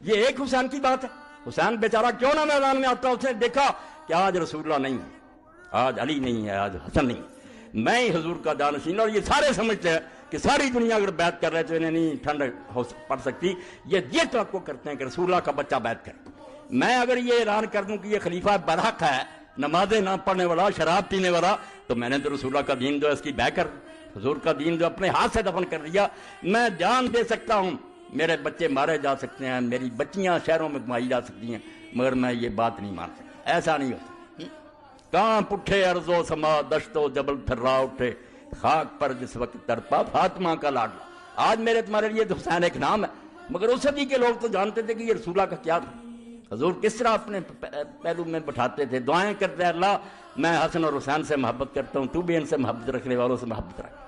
یہ ایک حسین کی بات ہے؟ حسین بیچارہ کیوں نہ میدان میں آتا؟ اس نے دیکھا کہ آج رسول اللہ نہیں ہے، آج علی نہیں ہے، آج حسن نہیں ہے، میں ہی حضور کا جانشین۔ اور یہ سارے سمجھتے ہیں کہ ساری دنیا اگر بیعت کر رہے تو انہیں نہیں ٹھنڈ پڑ سکتی، یہ توقع کرتے ہیں کہ رسول اللہ کا بچہ بیعت کرے۔ میں اگر یہ اعلان کر دوں کہ یہ خلیفہ برحق ہے، نمازیں نہ پڑھنے والا، شراب پینے والا، تو میں نے تو رسول اللہ کا دین جو ہے اس کی بیع کر، حضور کا دین جو اپنے ہاتھ سے دفن کر دیا۔ میں جان دے سکتا ہوں، میرے بچے مارے جا سکتے ہیں، میری بچیاں شہروں میں گھمائی جا سکتی ہیں، مگر میں یہ بات نہیں مان سکتا۔ ایسا نہیں ہوتا۔ کانپ اٹھے ارض و سما، دشت و جبل تھرا اٹھے، خاک پر جس وقت تڑپا فاطمہ کا لاڈلا۔ آج میرے تمہارے لیے تو حسین ایک نام ہے، مگر اس صدی کے لوگ تو جانتے تھے کہ یہ رسول اللہ کا کیا تھا، حضور کس طرح اپنے پہلو میں بٹھاتے تھے، دعائیں کرتے ہیں، اللہ میں حسن اور حسین سے محبت کرتا ہوں، تو بھی ان سے محبت رکھنے والوں سے محبت رکھ۔